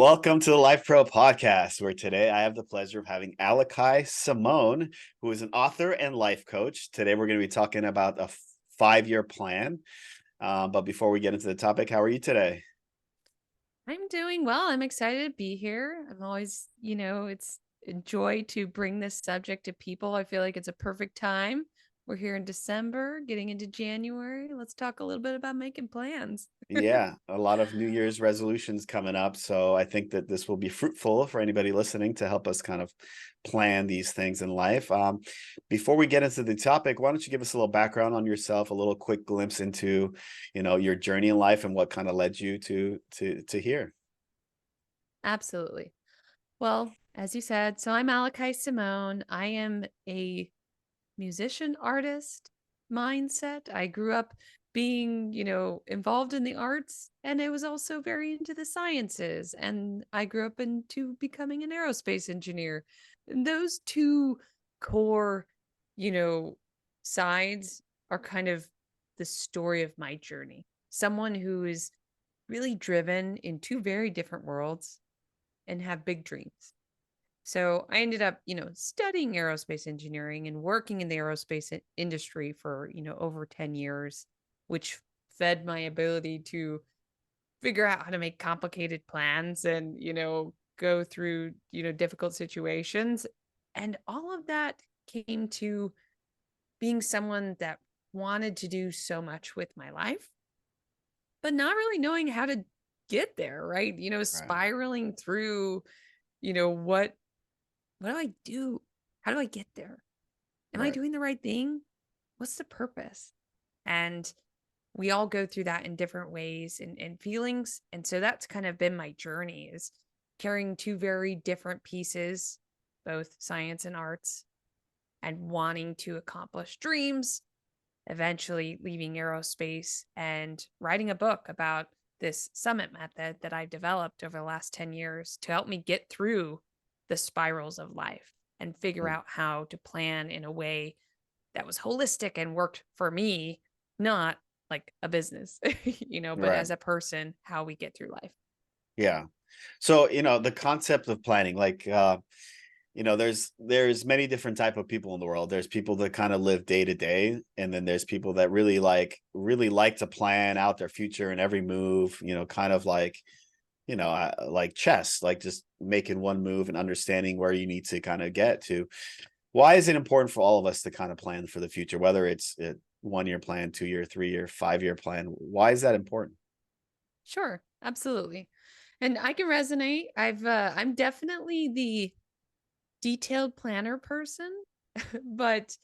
Welcome to the LifePro podcast, where today I have the pleasure of having Aliki Samone, who is an author and life coach. Today we're going to be talking about a 5-year plan. But before we get into the topic, how are you today? I'm doing well. I'm excited to be here. I'm always, it's a joy to bring this subject to people. I feel like it's a perfect time. We're here in December, getting into January. Let's talk a little bit about making plans. Yeah, a lot of New Year's resolutions coming up. So I think that this will be fruitful for anybody listening to help us kind of plan these things in life. Before we get into the topic, why don't you give us a little background on yourself, a little quick glimpse into, your journey in life and what kind of led you to here. Absolutely. Well, as you said, so I'm Aliki Samone. I am a musician artist mindset. I grew up being, involved in the arts, and I was also very into the sciences. And I grew up into becoming an aerospace engineer. And those two core, you know, sides are kind of the story of my journey. Someone who is really driven in two very different worlds and have big dreams. So I ended up, studying aerospace engineering and working in the aerospace industry for, over 10 years, which fed my ability to figure out how to make complicated plans and, go through, difficult situations. And all of that came to being someone that wanted to do so much with my life, but not really knowing how to get there, right? Right. Spiraling through, what do I do? How do I get there? Am I Right. doing the right thing? What's the purpose? And we all go through that in different ways and feelings. And so that's kind of been my journey is carrying two very different pieces, both science and arts, and wanting to accomplish dreams, eventually leaving aerospace and writing a book about this summit method that I developed over the last 10 years to help me get through the spirals of life and figure Mm. out how to plan in a way that was holistic and worked for me, not like a business, but Right. as a person, how we get through life. Yeah. So, the concept of planning, like there's many different type of people in the world. There's people that kind of live day to day, and then there's people that really like to plan out their future and every move, kind of like chess, like just making one move and understanding where you need to kind of get to. Why is it important for all of us to kind of plan for the future, whether it's a 1-year plan, 2-year, 3-year, 5-year plan? Why is that important? Sure, absolutely. And I can resonate. I'm definitely the detailed planner person, but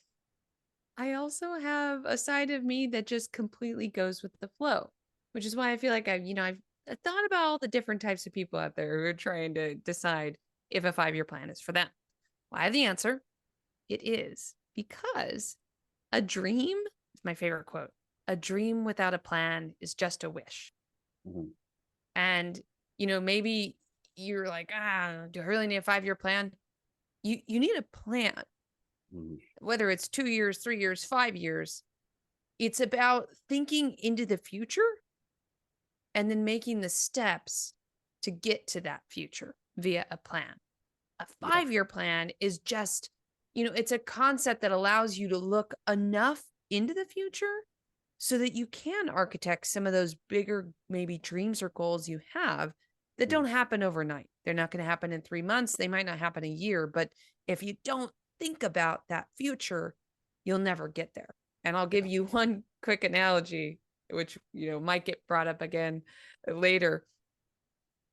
I also have a side of me that just completely goes with the flow, which is why I feel like I've thought about all the different types of people out there who are trying to decide if a 5-year plan is for them. Well, I have the answer. It is because a dream is my favorite quote. A dream without a plan is just a wish. Mhm. And, maybe you're like, do I really need a 5-year plan? You need a plan, Mhm. whether it's 2 years, 3 years, 5 years. It's about thinking into the future and then making the steps to get to that future via a plan. A Yeah. 5-year plan is just, it's a concept that allows you to look enough into the future so that you can architect some of those bigger, maybe dreams or goals you have that Mm. don't happen overnight. They're not going to happen in 3 months. They might not happen a year. But if you don't think about that future, you'll never get there. And I'll give Yeah. you one quick analogy, which, might get brought up again later.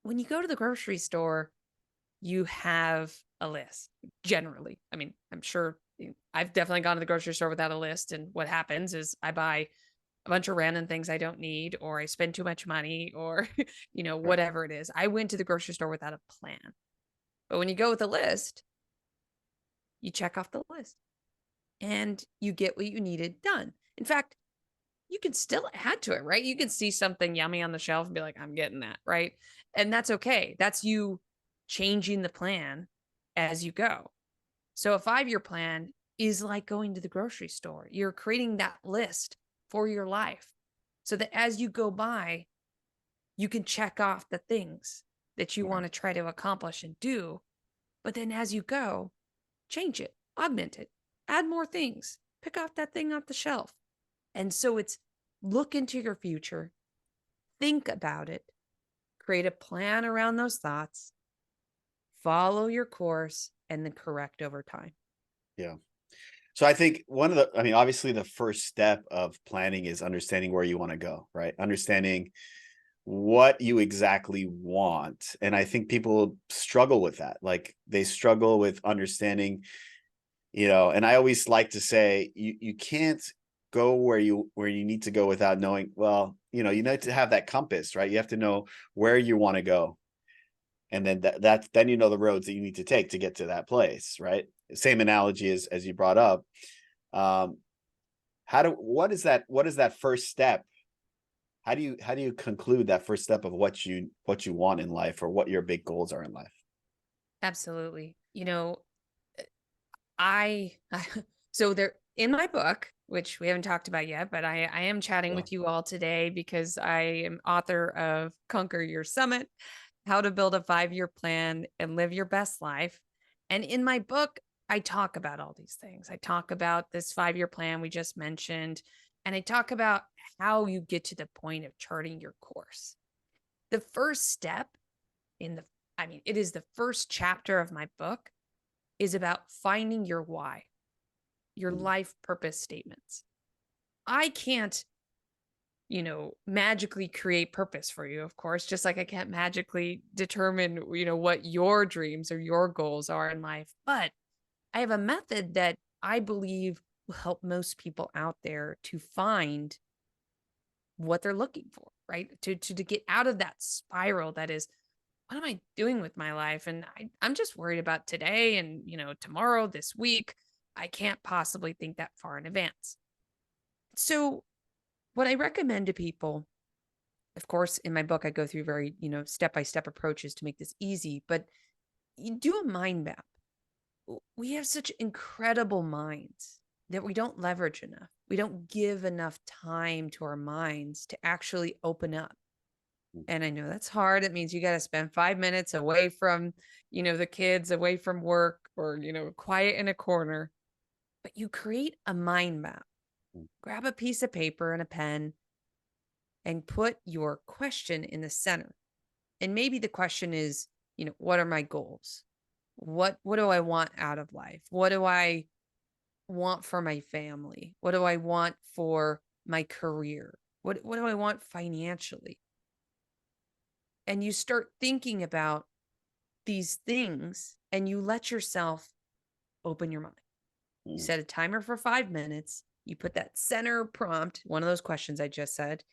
When you go to the grocery store, you have a list generally. I mean, I'm sure I've definitely gone to the grocery store without a list. And what happens is I buy a bunch of random things I don't need, or I spend too much money, or, Right. whatever it is. I went to the grocery store without a plan. But when you go with a list, you check off the list and you get what you needed done. In fact, you can still add to it, right? You can see something yummy on the shelf and be like, I'm getting that, right? And that's okay. That's you changing the plan as you go. So a 5-year plan is like going to the grocery store. You're creating that list for your life so that as you go by, you can check off the things. that you want to try to accomplish and do. But then as you go, change it, augment it, add more things, pick off that thing off the shelf. And so it's look into your future, think about it, create a plan around those thoughts, follow your course, and then correct over time. Yeah. So I think I mean, obviously the first step of planning is understanding where you want to go, right? Understanding what you exactly want. And I think people struggle with that. Like they struggle with understanding, and I always like to say you can't go where you need to go without knowing, well, you need to have that compass, right? You have to know where you want to go. And then then the roads that you need to take to get to that place, right? Same analogy as you brought up. Um, what is that first step? How do you conclude that first step of what you want in life, or what your big goals are in life? Absolutely. I so there in my book, which we haven't talked about yet, but I am chatting Yeah. with you all today because I am author of Conquer Your Summit, How to Build a 5-Year Plan and Live Your Best Life. And in my book, I talk about all these things. I talk about this 5-year plan we just mentioned, and I talk about how you get to the point of charting your course. The first step in the it is the first chapter of my book is about finding your why, your Mhm. life purpose statements. I can't, magically create purpose for you, of course, just like I can't magically determine, what your dreams or your goals are in life. But I have a method that I believe will help most people out there to find what they're looking for, right? To get out of that spiral that is, what am I doing with my life? And I'm just worried about today and, tomorrow, this week. I can't possibly think that far in advance. So, what I recommend to people, of course, in my book, I go through very, step by step approaches to make this easy, but you do a mind map. We have such incredible minds that we don't leverage enough. We don't give enough time to our minds to actually open up. And I know that's hard. It means you got to spend 5 minutes away from, the kids, away from work, or, quiet in a corner. But you create a mind map. Grab a piece of paper and a pen and put your question in the center. And maybe the question is, what are my goals? What do I want out of life? What do I want for my family? What do I want for my career? What do I want financially? And you start thinking about these things and you let yourself open your mind. You Mm. set a timer for 5 minutes. You put that center prompt, one of those questions I just said,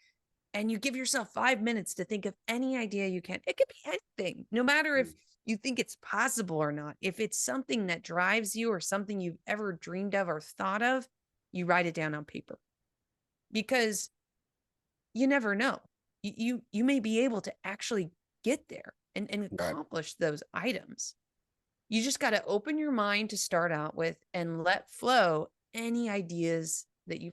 and you give yourself 5 minutes to think of any idea you can. It could be anything, no matter if Mm. you think it's possible or not. If it's something that drives you or something you've ever dreamed of or thought of, you write it down on paper because you never know. You may be able to actually get there and Right. accomplish those items. You just got to open your mind to start out with and let flow any ideas that you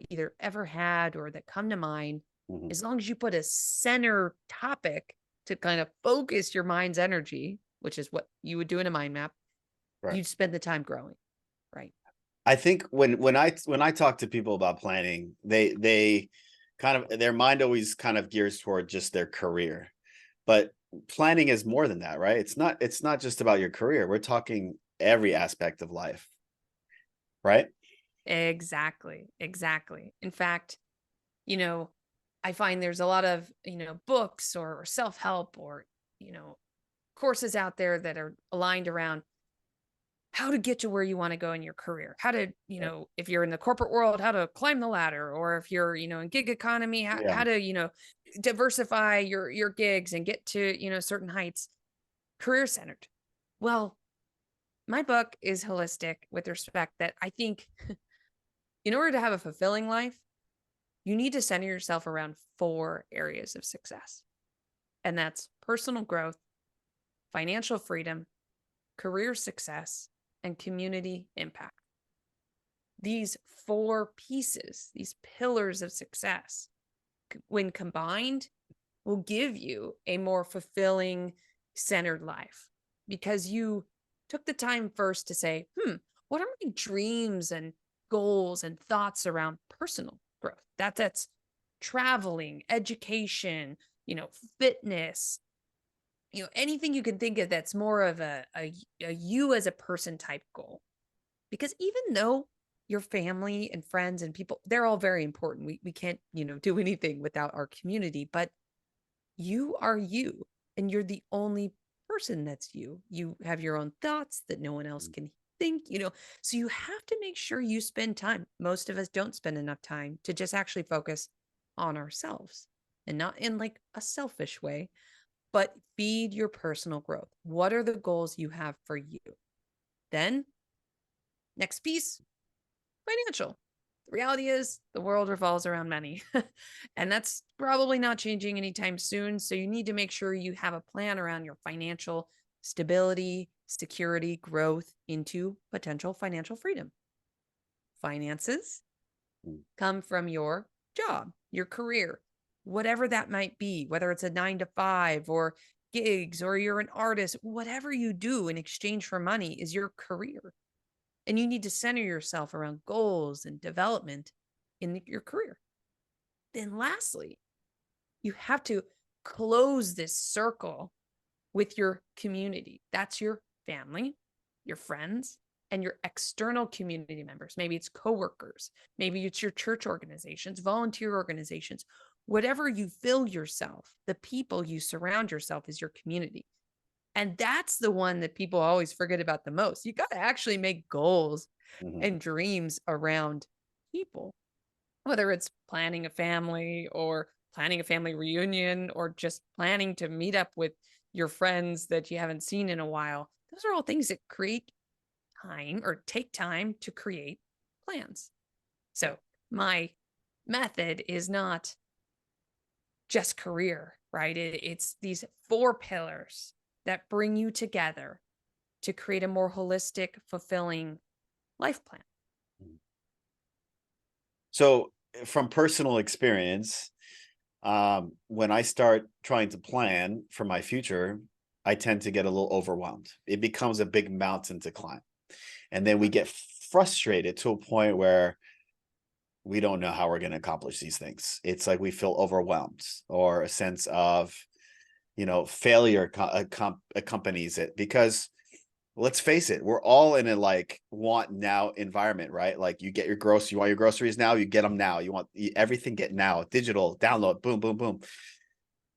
either ever had or that come to mind. Mhm. As long as you put a center topic to kind of focus your mind's energy, which is what you would do in a mind map, Right. you'd spend the time growing, right? I think when I talk to people about planning, they kind of, their mind always kind of gears toward just their career. But planning is more than that, right? It's not just about your career. We're talking every aspect of life, right? Exactly. Exactly. In fact, you know, I find there's a lot of, books or self-help or, you know, courses out there that are aligned around how to get to where you want to go in your career. How to, Right. if you're in the corporate world, how to climb the ladder, or if you're, in gig economy, Yeah. how to, diversify your gigs and get to, certain heights, career centered. Well, my book is holistic with respect that I think in order to have a fulfilling life, you need to center yourself around 4 areas of success. And that's personal growth, financial freedom, career success, and community impact. These 4 pieces, these pillars of success, when combined, will give you a more fulfilling centered life because you took the time first to say, what are my dreams and goals and thoughts around personal growth? That's traveling, education, fitness, anything you can think of that's more of a you as a person type goal. Because even though your family and friends and people, they're all very important. We can't, do anything without our community, but you are you and you're the only person that's you. You have your own thoughts that no one else Mm. can think, so you have to make sure you spend time. Most of us don't spend enough time to just actually focus on ourselves, and not in like a selfish way, but feed your personal growth. What are the goals you have for you? Then, next piece, financial. The reality is the world revolves around money, and that's probably not changing anytime soon. So you need to make sure you have a plan around your financial stability, security, growth into potential financial freedom. Finances Mm. come from your job, your career, whatever that might be, whether it's a 9 to 5 or gigs, or you're an artist, whatever you do in exchange for money is your career. And you need to center yourself around goals and development in your career. Then, lastly, you have to close this circle with your community. That's your family, your friends, and your external community members. Maybe it's coworkers, maybe it's your church organizations, volunteer organizations. Whatever you fill yourself, the people you surround yourself is your community. And that's the one that people always forget about the most. You got to actually make goals Mhm. and dreams around people, whether it's planning a family or planning a family reunion or just planning to meet up with your friends that you haven't seen in a while. Those are all things that create time or take time to create plans. Yeah. So, my method is not just career, right? It's these 4 pillars that bring you together to create a more holistic, fulfilling life plan. Mhm. So from personal experience, when I start trying to plan for my future, I tend to get a little overwhelmed. It becomes a big mountain to climb. And then we get frustrated to a point where we don't know how we're going to accomplish these things. It's like we feel overwhelmed, or a sense of, failure accompanies it, because let's face it, we're all in a like want now environment, right? Like you want your groceries now, you get them now. You want everything get now, digital download, boom, boom, boom.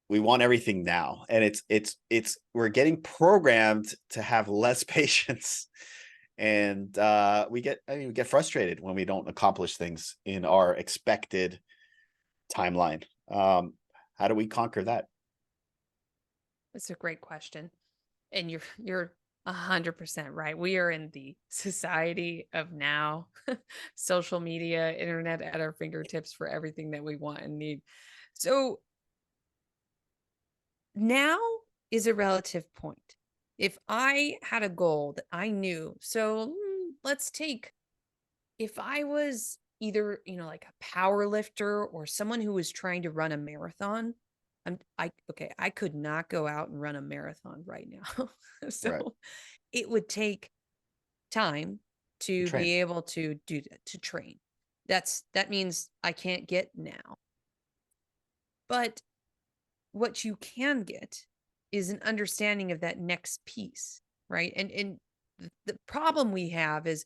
We want everything now. And it's we're getting programmed to have less patience. And we get frustrated when we don't accomplish things in our expected timeline. How do we conquer that? That's a great question. And you're 100% right. We are in the society of now, social media, internet at our fingertips for everything that we want and need. So now is a relative point. If I had a goal that I knew, so let's take, if I was either, like a power lifter or someone who was trying to run a marathon, I could not go out and run a marathon right now. Right. So it would take time You to train. be able to do that, to train. That means I can't get now. But what you can get is an understanding of that next piece, right? And the problem we have is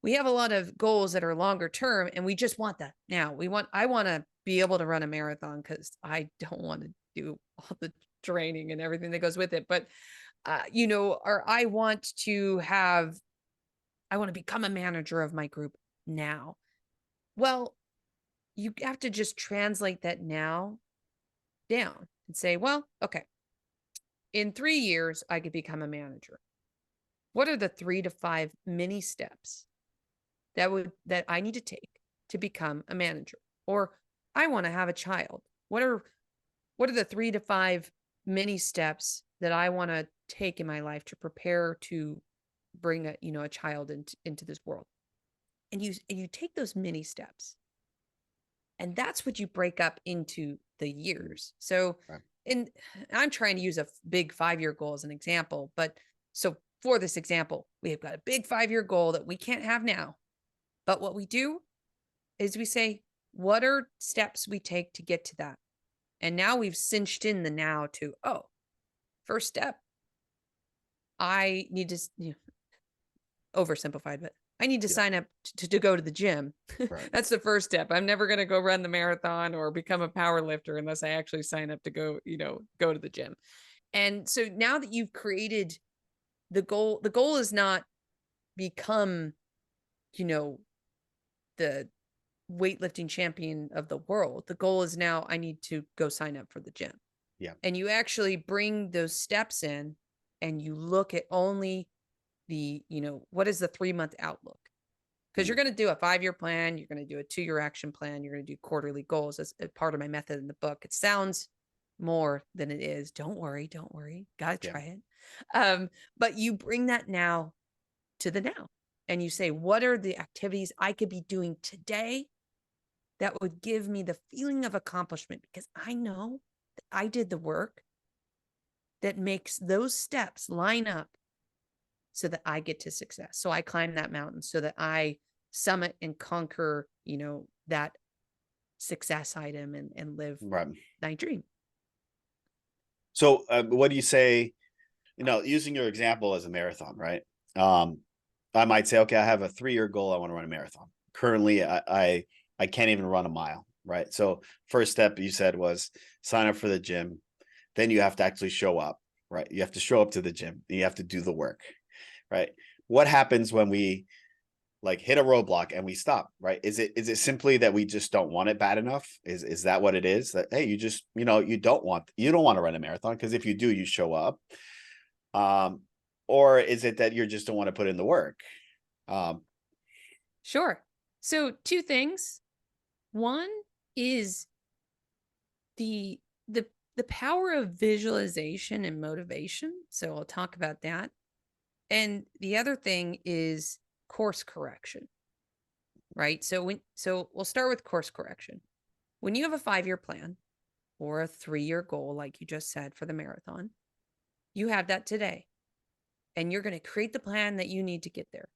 we have a lot of goals that are longer term and we just want that now. I want to be able to run a marathon because I don't want to do all the training and everything that goes with it. But or I want to become a manager of my group now. Well, you have to just translate that now down and say, well, okay, in 3 years, I could become a manager. What are the 3 to 5 mini steps that I need to take to become a manager? Or I want to have a child. What are the 3 to 5 mini steps that I want to take in my life to prepare to bring a child into this world? And you take those mini steps, and that's what you break up into the Mm. years. So Right. and I'm trying to use a big 5-year goal as an example, but so for this example, we have got a big 5-year goal that we can't have now. But what we do is we say, what are steps we take to get to that? And now we've cinched in the now to, oh, first step, I need to, oversimplified, but I need to Yeah. sign up to go to the gym. Right. That's the first step. I'm never going to go run the marathon or become a power lifter unless I actually sign up to go, go to the gym. And so now that you've created the goal is not become, you know, the weightlifting champion of the world. The goal is now I need to go sign up for the gym. Yeah. And you actually bring those steps in and you look at only the, what is the 3-month outlook? Because you're Mm. going to do a 5-year plan, you're going to do a 2-year action plan, you're going to do quarterly goals as a part of my method in the book. It sounds more than it is. Don't worry, don't worry. Gotta Yeah. try it. But you bring that now to the now. And you say, what are the activities I could be doing today that would give me the feeling of accomplishment? Because I know that I did the work that makes those steps line up so that I get to success. So I climb that mountain so that I summit and conquer, that success item and live Right. my dream. So what do you say, using your example as a marathon, right? I might say, okay, I have a 3-year goal. I want to run a marathon. Currently, I can't even run a mile, right? So first step you said was sign up for the gym. Then you have to actually show up, right? You have to show up to the gym. And you have to do the work, right? What happens when we like hit a roadblock and we stop, right? Is it simply that we just don't want it bad enough? Is that what it is? That hey, you just you don't want to run a marathon because if you do, you show up. Um, or is it that you just don't want to put in the work? Um, Sure. So two things. One is the the the power of visualization and motivation. So I'll talk about that. And the other thing is course correction, right? So we'll start with course correction. When you have a 5-year plan or a 3-year goal, like you just said for the marathon, you have that today. And you're going to create the plan that you need to get there.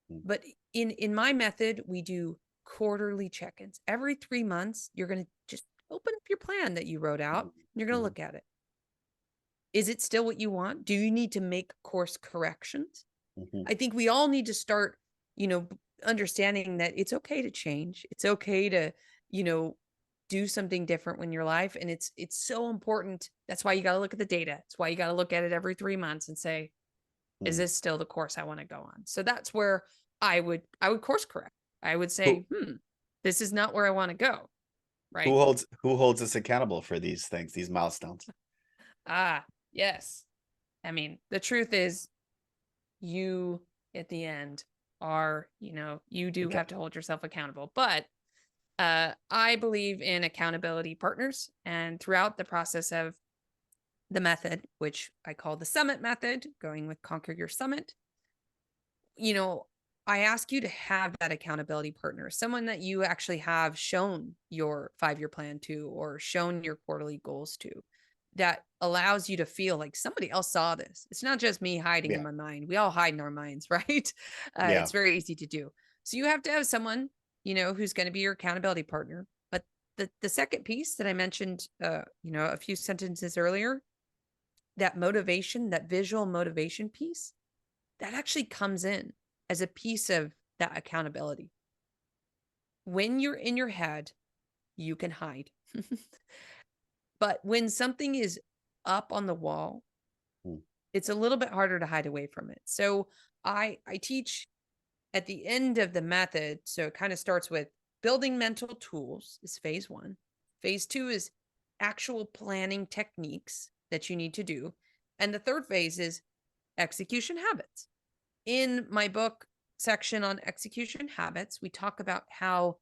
But in my method, we do quarterly check-ins. Every 3 months, you're going to just open up your plan that you wrote out. And you're going to look at it. Is it still what you want? Do you need to make course corrections? I think we all need to start, understanding that it's okay to change. It's okay to, do something different in your life. And it's so important. That's why you got to look at the data. It's why you got to look at it every 3 months and say, is this still the course I want to go on? So that's where I would course correct. I would say, this is not where I want to go. Right. who holds us accountable for these things, these milestones? Yes. I mean, the truth is you at the end are, you do Okay. have to hold yourself accountable. But I believe in accountability partners. And throughout the process of the method, which I call the summit method, going with Conquer Your Summit, I ask you to have that accountability partner, someone that you actually have shown your 5-year plan to or shown your quarterly goals to, that allows you to feel like somebody else saw this. It's not just me hiding in Yeah. my mind. We all hide in our minds, right? Yeah. It's very easy to do. So you have to have someone, who's going to be your accountability partner. But the second piece that I mentioned, a few sentences earlier, that motivation, that visual motivation piece, that actually comes in as a piece of that accountability. When you're in your head, you can hide. But when something is up on the wall, it's a little bit harder to hide away from it. So I teach at the end of the method. So it kind of starts with building mental tools is phase 1. Phase 2 is actual planning techniques that you need to do. And the third phase is execution habits. In my book section on execution habits, we talk about how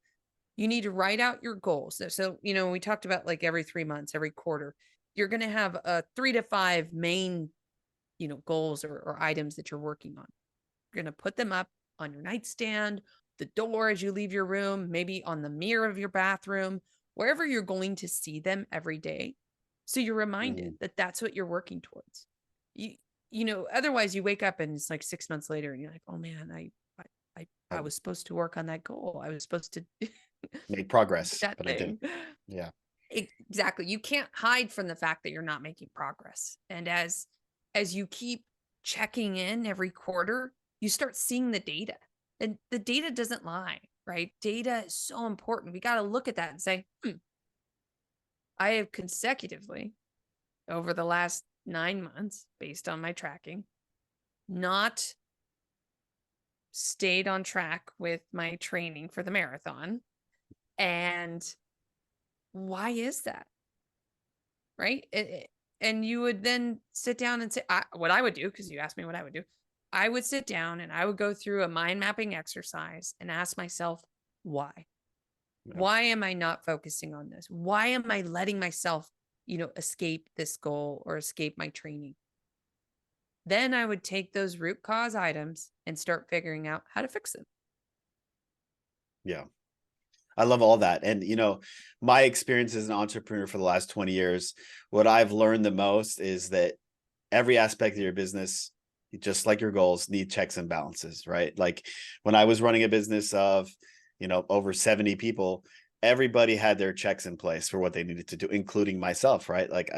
you need to write out your goals. So, we talked about like every 3 months, every quarter, you're going to have 3 to 5 main, goals or items that you're working on. You're going to put them up on your nightstand, the door as you leave your room, maybe on the mirror of your bathroom, wherever you're going to see them every day. So you're reminded Mhm. that that's what you're working towards. Otherwise you wake up and it's like 6 months later and you're like, oh man, I Have was supposed to work on that goal. I was supposed to do made progress, that but I didn't. thing. Yeah. Exactly. You can't hide from the fact that you're not making progress. And as you keep checking in every quarter, you start seeing the data. And the data doesn't lie, right? Data is so important. We got to look at that and say, I have consecutively over the last 9 months, based on my tracking, not stayed on track with my training for the marathon. And why is that? Right? And you would then sit down and say, what I would do, because you asked me what I would do, I would sit down and I would go through a mind mapping exercise and ask myself, why? Yeah. Why am I not focusing on this? Why am I letting myself, escape this goal or escape my training? Then I would take those root cause items and start figuring out how to fix them. Yeah. I love all that. And, my experience as an entrepreneur for the last 20 years, what I've learned the most is that every aspect of your business, just like your goals, need checks and balances, right? Like when I was running a business of, over 70 people, everybody had their checks in place for what they needed to do, including myself, right? Like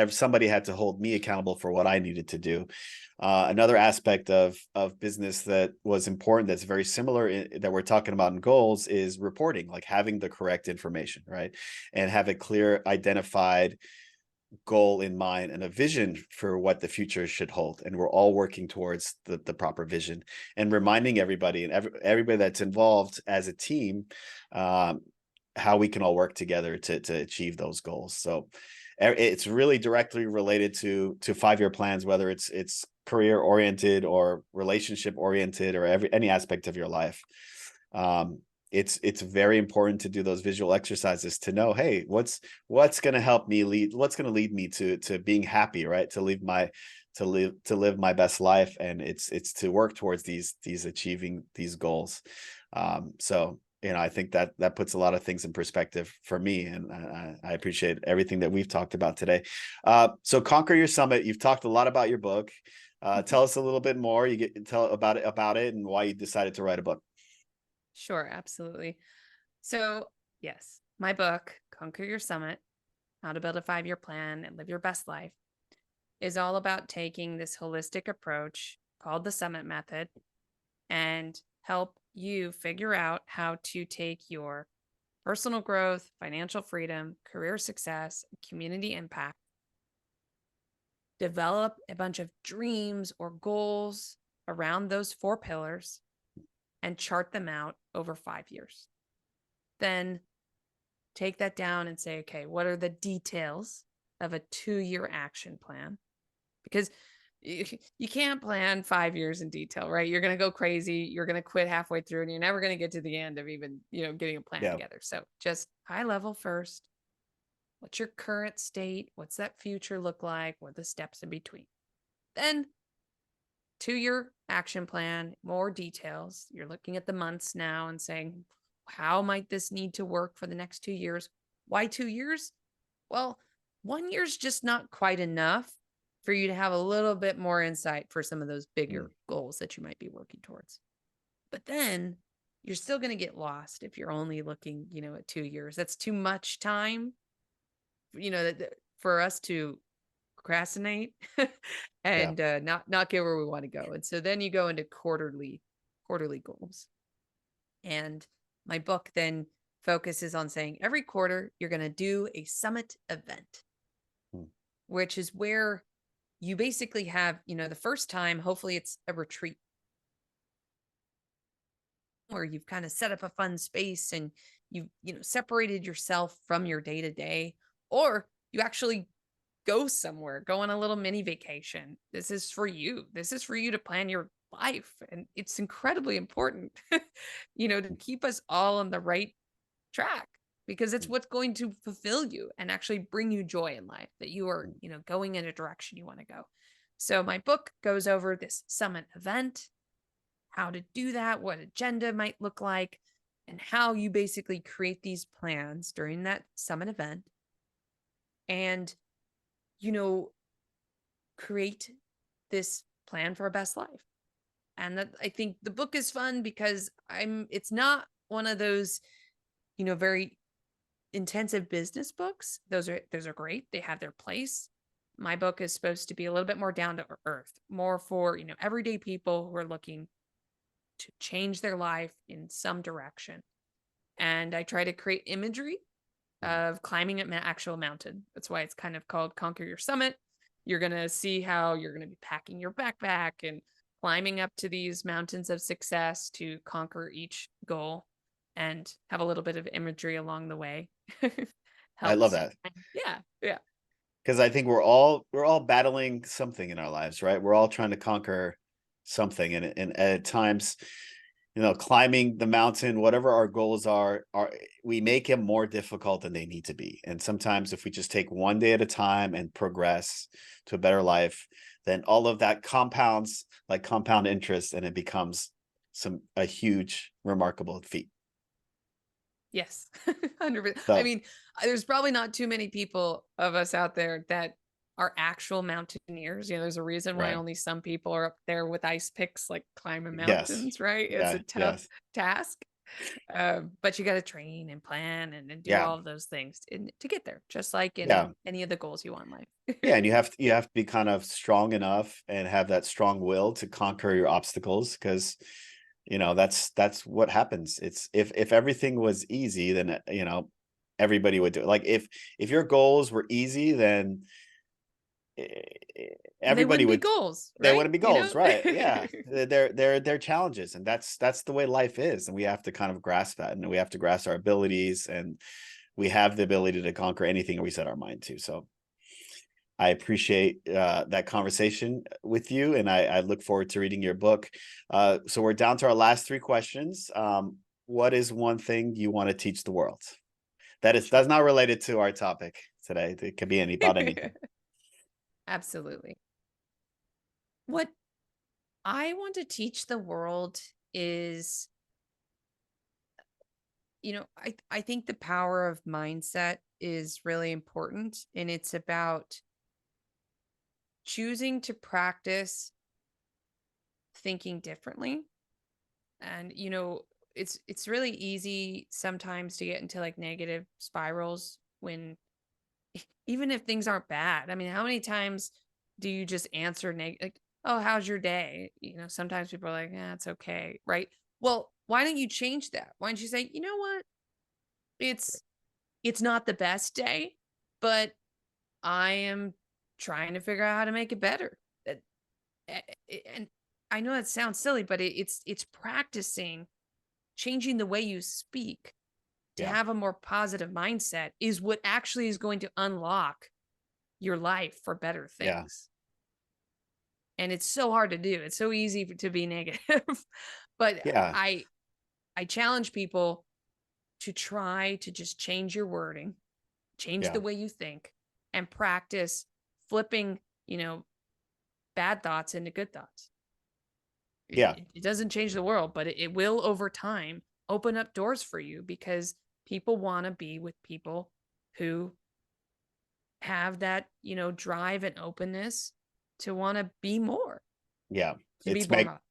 somebody had to hold me accountable for what I needed to do. Another aspect of business that was important, that's very similar that we're talking about in goals, is reporting, like having the correct information, right? And have a clear identified goal in mind and a vision for what the future should hold, and we're all working towards the proper vision, and reminding everybody and everybody that's involved as a team, um, how we can all work together to achieve those goals. So it's really directly related to 5-year plans, whether it's career oriented or relationship oriented or any aspect of your life. um, it's very important to do those visual exercises to know, hey, what's going to help me lead, what's going to lead me to being happy, right? To live my best life. And it's to work towards these achieving these goals. So I think that puts a lot of things in perspective for me, and I appreciate everything that we've talked about today. So Conquer Your Summit, you've talked a lot about your book. Tell us a little bit more. Tell about it and why you decided to write a book. Sure, absolutely. So, yes, my book, Conquer Your Summit, How to Build a 5-Year Plan and Live Your Best Life, is all about taking this holistic approach called the Summit Method and help you figure out how to take your personal growth, financial freedom, career success, community impact, develop a bunch of dreams or goals around those 4 pillars, and chart them out over 5 years. Then take that down and say, okay, what are the details of a 2-year action plan? Because you can't plan 5 years in detail, right? You're going to go crazy. You're going to quit halfway through and you're never going to get to the end of even, getting a plan Yeah. together. So just high level first. What's your current state? What's that future look like? What are the steps in between? Then 2-year action plan, more details. You're looking at the months now and saying, how might this need to work for the next 2 years? Why 2 years? Well, 1 year's just not quite enough for you to have a little bit more insight for some of those Mm. bigger goals that you might be working towards. But then you're still going to get lost if you're only looking, at 2 years. That's too much time, for us to procrastinate Yeah. and not get where we want to go. And so then you go into quarterly goals. And my book then focuses on saying every quarter you're going to do a summit event, Mm. which is where you basically have, the first time, hopefully it's a retreat where you've kind of set up a fun space and you've, separated yourself from your day to day, or you actually go somewhere, go on a little mini vacation. This is for you. This is for you to plan your life. And it's incredibly important, to keep us all on the right track, because it's Mm. what's going to fulfill you and actually bring you joy in life, that you are, Mm. going in a direction you want to go. So my book goes over this summit event, how to do that, what agenda might look like, and how you basically create these plans during that summit event. And you know, create this plan for our best life. And that, I think the book is fun because it's not one of those, very intensive business books. Those are great. They have their place. My book is supposed to be a little bit more down to earth, more for, everyday people who are looking to change their life in some direction. And I try to create imagery Mhm. of climbing an actual mountain. That's why it's kind of called Conquer Your Summit. You're going to see how you're going to be packing your backpack and climbing up to these mountains of success to conquer each goal and have a little bit of imagery along the way. I love Helps. that. Yeah. Yeah. Because I think we're all battling something in our lives, right? We're all trying to conquer something, and at times, climbing the mountain, whatever our goals are we make them more difficult than they need to be. And sometimes, if we just take one day at a time and progress to a better life, then all of that compounds like compound interest, and it becomes a huge, remarkable feat. Yes. 100%. I So mean, there's probably not too many people of us out there that are actual mountaineers. There's a reason why right, only some people are up there with ice picks, like climbing yes, mountains, right? It's a yeah, tough yes, task. But you got to train and plan and do yeah, all of those things to get there, just like yeah. any of the goals you want in Yeah, life. and you have to be kind of strong enough and have that strong will to conquer your obstacles, because that's what happens. It's if everything was easy, then everybody would do it. Like if your goals were easy, then And they everybody wouldn't be would. goals, They right? wouldn't be goals, right? Yeah, they're challenges, and that's the way life is, and we have to kind of grasp that, and we have to grasp our abilities, and we have the ability to conquer anything we set our mind to. So I appreciate that conversation with you, and I look forward to reading your book. So we're down to our last three questions. What is one thing you want to teach the world? That's Sure. not related to our topic today. It could be about anything. Absolutely. What I want to teach the world is, I think the power of mindset is really important, and it's about choosing to practice thinking differently. And it's really easy sometimes to get into like negative spirals when even if things aren't bad. I mean, how many times do you just answer like, "Oh, how's your day?" Sometimes people are like, "Yeah, it's okay." Right? Well, why don't you change that? Why don't you say, "You know what? It's it's not the best day, but I am trying to figure out how to make it better." And I know that sounds silly, but it's practicing changing the way you speak to Yeah, have a more positive mindset is what actually is going to unlock your life for better yeah, things. And it's so hard to do. It's so easy to be negative. But yeah, I challenge people to try to just change your wording, change yeah, the way you think, and practice flipping, you know, bad thoughts into good thoughts. yeah, It doesn't change the world, but it will over time open up doors for you because people want to be with people who have that, drive and openness to want to be more, yeah. to be It's more.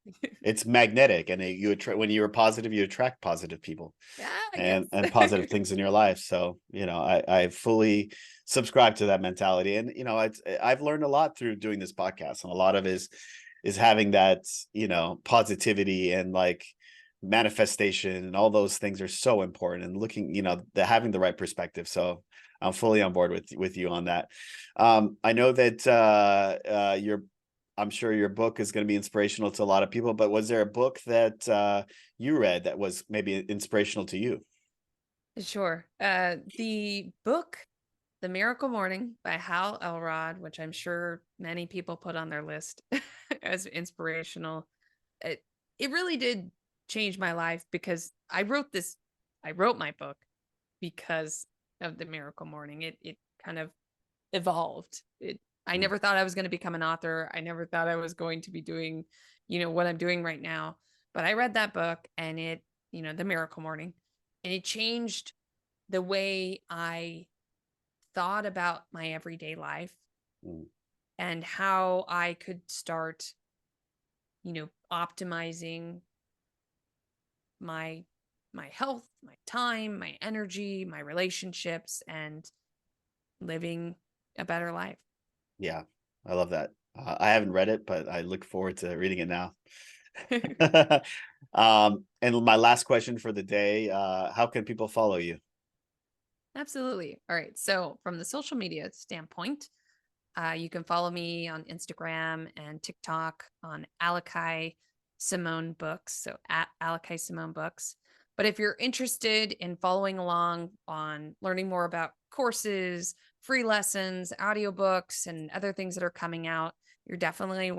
it's magnetic, and you attract when you are positive, you attract positive people Ah, and yes. positive things in your life. So I fully subscribe to that mentality, and I've learned a lot through doing this podcast, and a lot of is having that positivity, and like manifestation, and all those things are so important, and looking the having the right perspective. So I'm fully on board with you on that. I know that I'm sure your book is going to be inspirational to a lot of people, but was there a book that you read that was maybe inspirational to you? Sure. The book, The Miracle Morning by Hal Elrod, which I'm sure many people put on their list as inspirational. It, it really did change my life because I wrote my book because of The Miracle Morning. It kind of evolved. I Mm. never thought I was going to become an author. I never thought I was going to be doing, what I'm doing right now. But I read that book and The Miracle Morning, and it changed the way I thought about my everyday life. Mm. and how I could start, optimizing my my health, my time, my energy, my relationships, and living a better life. Yeah, I love that. I haven't read it, but I look forward to reading it now. And my last question for the day, how can people follow you? Absolutely. All right. So, from the social media standpoint, you can follow me on Instagram and TikTok on Aliki Samone Books. So at Aliki Samone Books. But if you're interested in following along on learning more about courses, free lessons, audiobooks, and other things that are coming out, you're definitely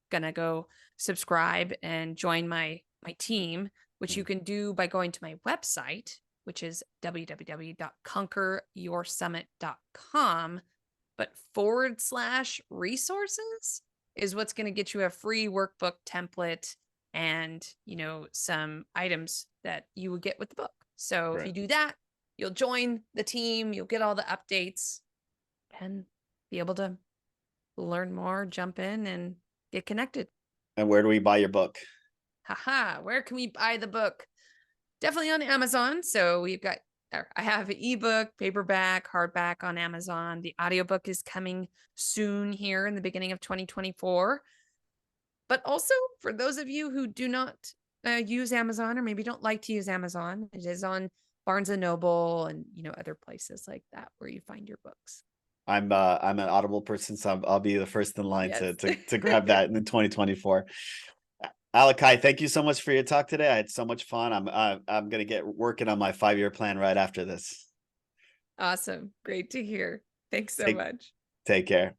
gonna go subscribe and join my team, which you Mm. can do by going to my website, which is www.conqueryoursummit.com, but /resources is what's going to get you a free workbook template and, some items that you would get with the book. So if Great. you do that, you'll join the team, you'll get all the updates and be able to learn more, jump in and get connected. And where do we buy your book? Haha, where can we buy the book? Definitely on Amazon. So I have an ebook, paperback, hardback on Amazon. The audiobook is coming soon here in the beginning of 2024. But also for those of you who do not use Amazon or maybe don't like to use Amazon, it is on Barnes and Noble and other places like that where you find your books. I'm an Audible person, so I'll be the first in line Yes. to grab that in 2024. Alakai, thank you so much for your talk today. I had so much fun. I'm gonna get working on my 5-year plan right after this. Awesome. Great to hear. Thanks so Take much. take care.